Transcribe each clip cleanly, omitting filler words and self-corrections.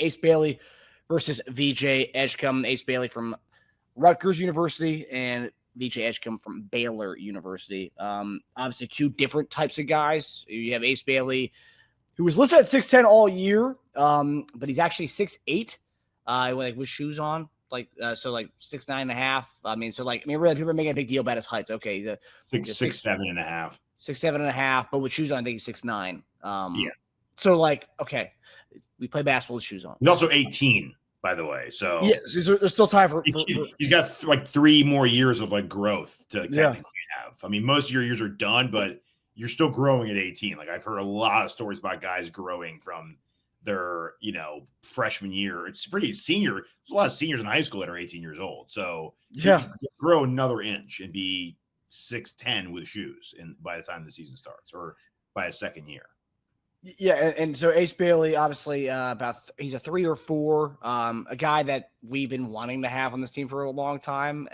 Ace Bailey versus VJ Edgecombe. Ace Bailey from Rutgers University and VJ Edgecombe from Baylor University. Obviously, two different types of guys. You have Ace Bailey, who was listed at 6'10" all year, but he's actually 6'8", with shoes on. Like 6'9.5". Really, people are making a big deal about his heights. Okay, he's 6'7.5". 6'7.5", but with shoes on, I think he's 6'9". Yeah. So okay, we play basketball with shoes on. He's also 18, by the way. So yeah, there's still time for he's got 3 more years of growth to technically have. I mean, most of your years are done, but you're still growing at 18. I've heard a lot of stories about guys growing from their, freshman year. It's pretty senior. There's a lot of seniors in high school that are 18 years old. So you can grow another inch and be 6'10" with shoes by the time the season starts or by a second year. Yeah, and so Ace Bailey, obviously, he's a 3 or 4, a guy that we've been wanting to have on this team for a long time.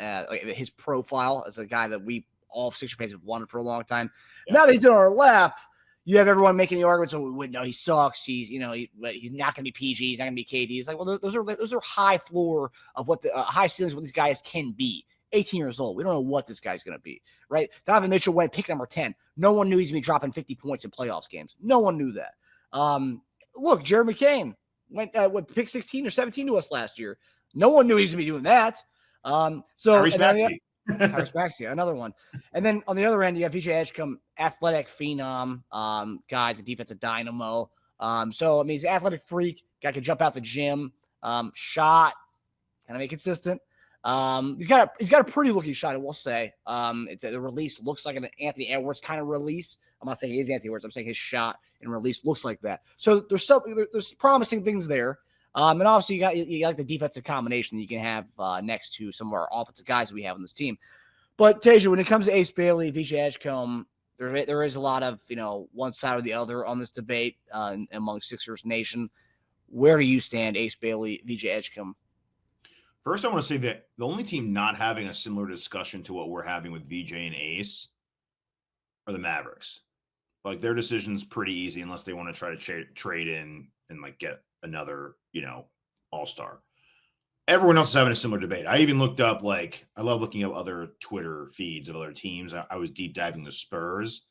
His profile as a guy that we all Sixer fans have wanted for a long time. Yeah. Now that he's in our lap, you have everyone making the argument. So we wouldn't know he sucks. He's he's not going to be PG. He's not going to be KD. It's well, those are high floor of what the high ceilings of what these guys can be. 18 years old. We don't know what this guy's going to be, right? Donovan Mitchell went pick number 10. No one knew he's going to be dropping 50 points in playoffs games. No one knew that. Look, Jeremy McCain went pick 16 or 17 to us last year. No one knew he was going to be doing that. Harris Maxey, another one. And then on the other end, you have VJ Edgecombe, athletic phenom, guys, a defensive dynamo. He's an athletic freak. Guy can jump out the gym. Shot, kind of inconsistent. He's got a pretty looking shot, I will say. The release looks like an Anthony Edwards kind of release. I'm not saying he's Anthony Edwards. I'm saying his shot and release looks like that. So there's promising things there. And obviously you got the defensive combination that you can have next to some of our offensive guys we have on this team. But Teja, when it comes to Ace Bailey, VJ Edgecombe, there is a lot of one side or the other on this debate among Sixers Nation. Where do you stand, Ace Bailey, VJ Edgecombe? First, I want to say that the only team not having a similar discussion to what we're having with VJ and Ace are the Mavericks. Their decision's pretty easy unless they want to try to trade in and get another, all-star. Everyone else is having a similar debate. I even looked up, I love looking up other Twitter feeds of other teams. I was deep diving the Spurs.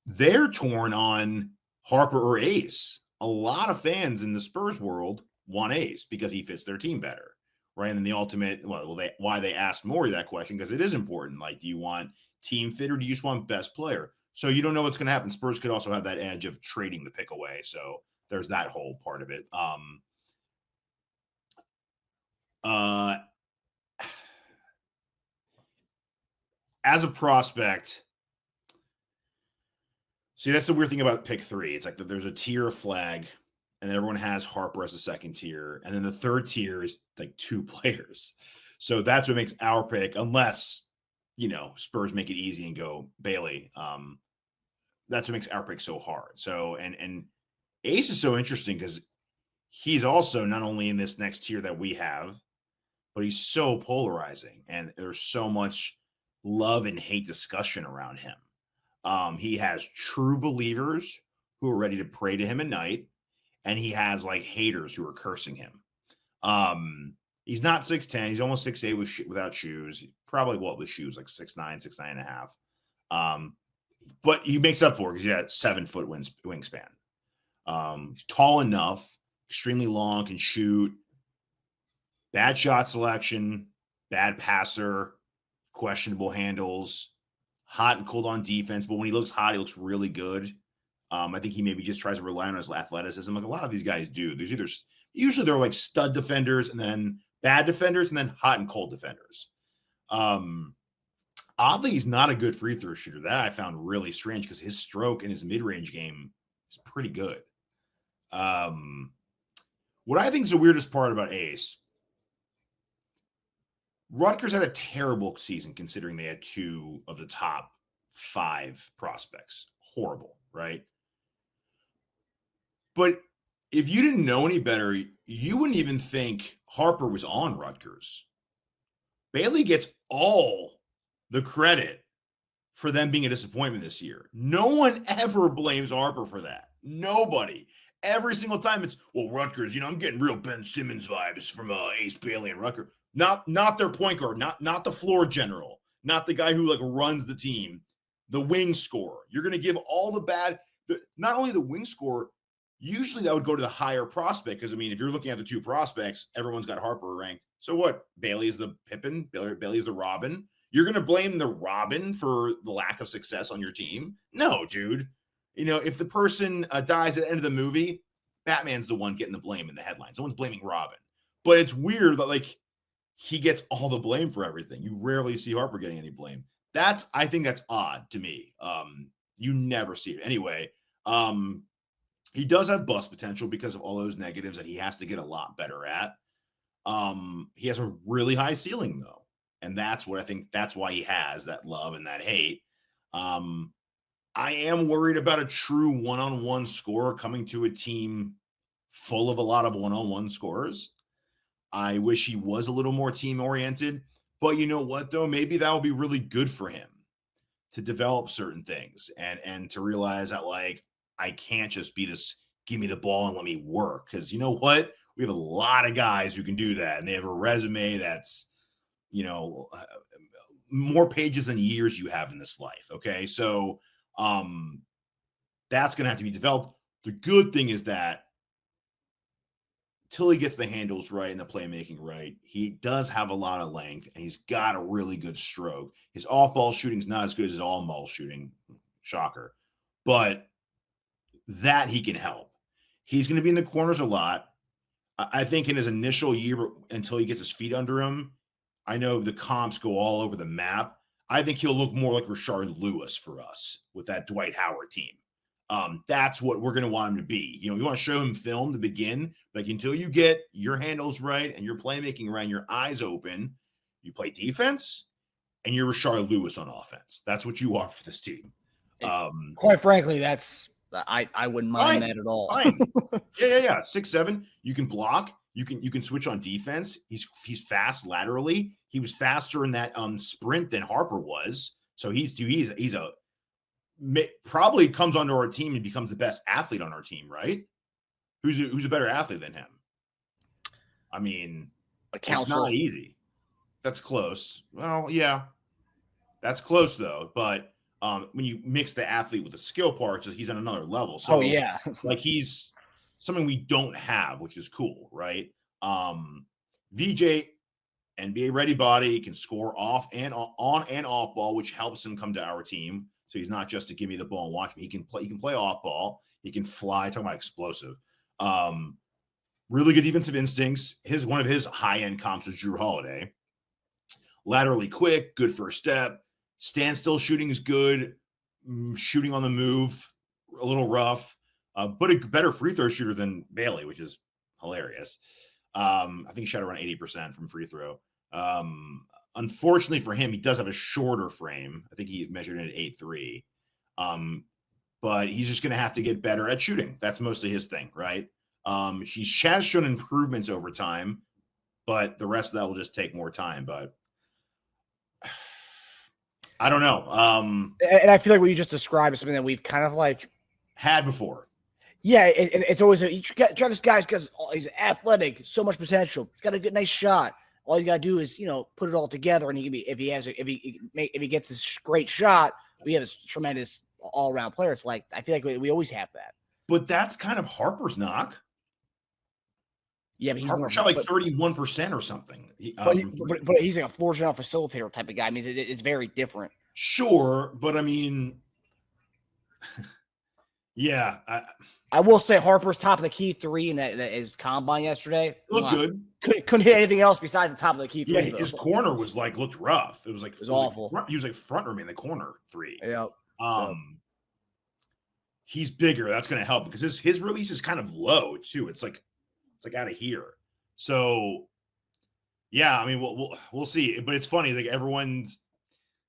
They're torn on Harper or Ace. A lot of fans in the Spurs world want Ace because he fits their team better. Right. And the ultimate, why they asked Morey that question, because it is important. Do you want team fit or do you just want best player? So you don't know what's going to happen. Spurs could also have that edge of trading the pick away. So there's that whole part of it. As a prospect, see, that's the weird thing about pick 3. It's there's a tier of flag. And then everyone has Harper as a second tier. And then the third tier is 2 players. So that's what makes our pick, unless, Spurs make it easy and go Bailey. That's what makes our pick so hard. So, and Ace is so interesting because he's also not only in this next tier that we have, but he's so polarizing. And there's so much love and hate discussion around him. He has true believers who are ready to pray to him at night. And he has haters who are cursing him. He's not 6'10". He's almost 6'8" without shoes. Probably with shoes, 6'9", 6'9.5". But he makes up for it because he has 7-foot wingspan. He's tall enough, extremely long, can shoot. Bad shot selection, bad passer, questionable handles, hot and cold on defense. But when he looks hot, he looks really good. I think he maybe just tries to rely on his athleticism, a lot of these guys do. There's usually they're stud defenders and then bad defenders and then hot and cold defenders. Oddly, he's not a good free throw shooter. That I found really strange because his stroke and his mid-range game is pretty good. What I think is the weirdest part about Ace, Rutgers had a terrible season considering they had 2 of the top 5 prospects. Horrible, right? But if you didn't know any better, you wouldn't even think Harper was on Rutgers. Bailey gets all the credit for them being a disappointment this year. No one ever blames Harper for that. Nobody. Every single time it's, well, Rutgers, I'm getting real Ben Simmons vibes from Ace Bailey and Rutgers. Not their point guard, not the floor general, not the guy who like runs the team, the wing scorer. You're going to give all not only the wing scorer, usually that would go to the higher prospect because, if you're looking at the two prospects, everyone's got Harper ranked. So what? Bailey's the Pippen, Bailey's the Robin. You're going to blame the Robin for the lack of success on your team? No, dude. If the person dies at the end of the movie, Batman's the one getting the blame in the headlines. No one's blaming Robin. But it's weird that, like, he gets all the blame for everything. You rarely see Harper getting any blame. I think that's odd to me. You never see it. Anyway, he does have bust potential because of all those negatives that he has to get a lot better at. He has a really high ceiling, though. And that's why he has that love and that hate. I am worried about a true one-on-one scorer coming to a team full of a lot of one-on-one scorers. I wish he was a little more team-oriented. But you know what, though? Maybe that will be really good for him to develop certain things and to realize that, like, I can't just be this, give me the ball and let me work. Because you know what? We have a lot of guys who can do that. And they have a resume that's, more pages than years you have in this life. Okay. So that's going to have to be developed. The good thing is that till he gets the handles right and the playmaking right, he does have a lot of length and he's got a really good stroke. His off-ball shooting is not as good as his on-ball shooting. Shocker. But that he can help. He's going to be in the corners a lot. I think in his initial year, until he gets his feet under him, I know the comps go all over the map. I think he'll look more like Rashard Lewis for us with that Dwight Howard team. That's what we're going to want him to be. You want to show him film to begin, like until you get your handles right and your playmaking right and your eyes open, you play defense and you're Rashard Lewis on offense. That's what you are for this team. Quite frankly, I wouldn't mind that at all. Fine. Yeah. 6'7". You can block. You can switch on defense. He's fast laterally. He was faster in that sprint than Harper was. So he's probably comes onto our team and becomes the best athlete on our team, right? Who's a better athlete than him? It's not easy. That's close. Well, yeah, that's close though. But when you mix the athlete with the skill parts, he's on another level. So yeah, like he's something we don't have, which is cool, right? VJ, NBA ready body, can score off and on and off ball, which helps him come to our team. So he's not just to give me the ball and watch me. He can play off ball. He can fly. Talking about explosive. Really good defensive instincts. One of his high-end comps was Drew Holiday. Laterally quick, good first step. Standstill shooting is good. Shooting on the move, a little rough. But a better free throw shooter than Bailey, which is hilarious. I think he shot around 80% from free throw. Unfortunately for him, he does have a shorter frame. I think he measured it at 8'3". But he's just going to have to get better at shooting. That's mostly his thing, right? He has shown improvements over time, but the rest of that will just take more time. But I don't know. And I feel like what you just described is something that we've kind of like had before. Yeah, it's always you try this guy because he's athletic, so much potential. He's got a good, nice shot. All you gotta do is put it all together, and he can be if he gets this great shot, we have this tremendous all around player. It's like I feel like we always have that. But that's kind of Harper's knock. Yeah, but he's Harper shot like 31% or something. But he's like a floor general facilitator type of guy. I mean, it's very different. Sure, but yeah. I will say Harper's top of the key three in that is combine yesterday. Looked good. Couldn't hit anything else besides the top of the key three. Yeah, his corner was looked rough. It was awful. He was front room in the corner three. Yeah. He's bigger. That's going to help because his release is kind of low too. It's like out of here. So yeah, we'll see. But it's funny, like everyone's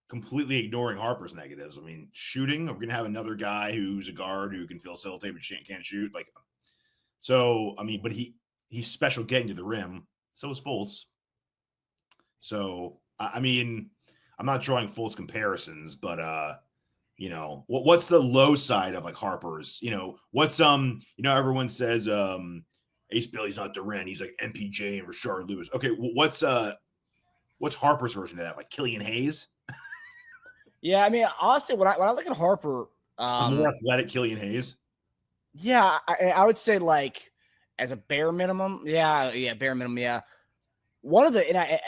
completely ignoring Harper's negatives. Shooting, we're gonna have another guy who's a guard who can facilitate but can't shoot. But he's special getting to the rim. So is Fultz. So I'm not drawing Fultz comparisons, but You know, what's the low side of like Harper's? You know, what's everyone says Ace Bailey's not Durant, he's like MPJ and Rashard Lewis. Okay, what's Harper's version of that? Like Killian Hayes? Yeah, I mean, honestly, when I look at Harper, A more athletic Killian Hayes? Yeah, I would say like as a bare minimum, bare minimum, yeah. One of the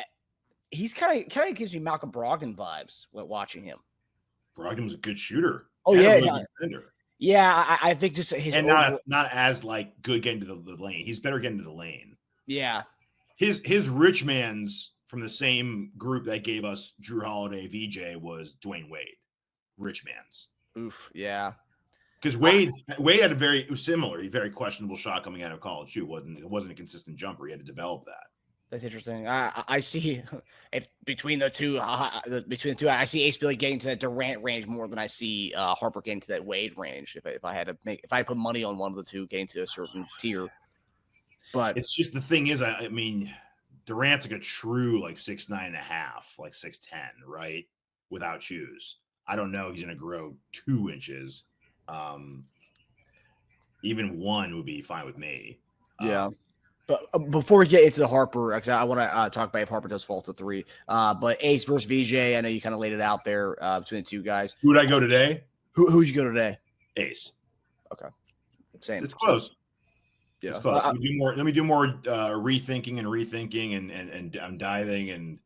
he's kind of gives me Malcolm Brogdon vibes when watching him. Brogdon was a good shooter. Oh and yeah, a really good defender. Yeah, I think just his and not as like good getting to the lane. He's better getting to the lane. Yeah, his rich man's from the same group that gave us Drew Holiday, VJ was Dwayne Wade. Rich man's. Oof, yeah. Because Wade had it was similar. He very questionable shot coming out of college too. It wasn't a consistent jumper. He had to develop that. That's interesting. I see if between the two, I see Ace Bailey getting to that Durant range more than I see Harper getting to that Wade range. If I put money on one of the two getting to a certain tier, but it's just the thing is, I mean, Durant's like a true like 6'9.5", like 6'10", right? Without shoes. I don't know. He's going to grow 2 inches. Even 1 would be fine with me. Yeah. But before we get into the Harper, I want to talk about if Harper does fall to 3. But Ace versus VJ, I know you kind of laid it out there between the two guys. Who would I go today? Who'd you go today? Ace. Okay. Same. It's close. Yeah. It's close. Let me do more rethinking and I'm diving and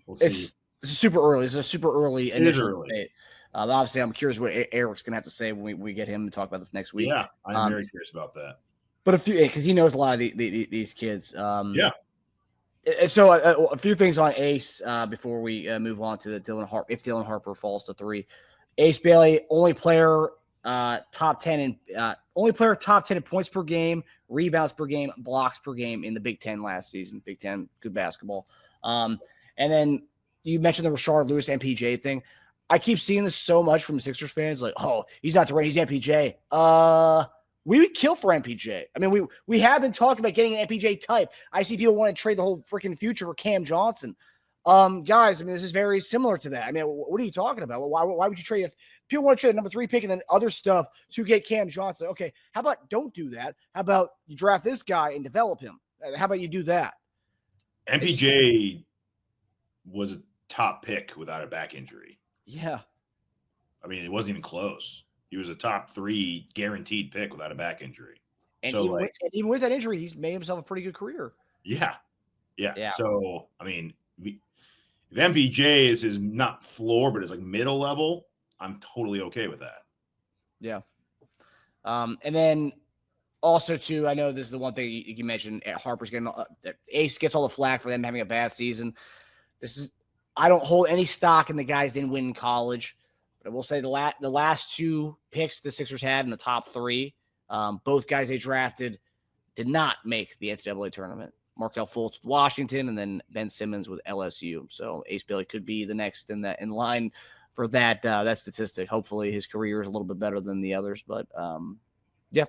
we'll see. It's super early. It's a super early initial debate. Obviously, I'm curious what Eric's going to have to say when we get him to talk about this next week. Yeah, I'm very curious about that. But because he knows a lot of these kids. Yeah. So a few things on Ace before we move on to the if Dylan Harper falls to 3. Ace Bailey, only player top 10 in points per game, rebounds per game, blocks per game in the Big Ten last season. Big Ten, good basketball. And then you mentioned the Rashard Lewis MPJ thing. I keep seeing this so much from Sixers fans, like, oh, he's not Durant, he's MPJ. We would kill for MPJ. I mean, we have been talking about getting an MPJ type. I see people want to trade the whole freaking future for Cam Johnson. Guys, I mean, this is very similar to that. I mean, what are you talking about? Why would you trade if people want to trade a number 3 pick and then other stuff to get Cam Johnson? Okay, how about don't do that? How about you draft this guy and develop him? How about you do that? MPJ was a top pick without a back injury. Yeah. I mean, it wasn't even close. He was a top 3 guaranteed pick without a back injury. And even with that injury, he's made himself a pretty good career. Yeah. So, I mean, if MPJ is his not floor, but is like middle level, I'm totally okay with that. Yeah. And then also, too, I know this is the one thing you mentioned. Harper's getting Ace gets all the flack for them having a bad season. I don't hold any stock in the guys didn't win in college. But I will say the last 2 picks the Sixers had in the top 3, both guys they drafted did not make the NCAA tournament. Markelle Fultz with Washington, and then Ben Simmons with LSU. So Ace Bailey could be the next in line for that statistic. Hopefully his career is a little bit better than the others, but yeah.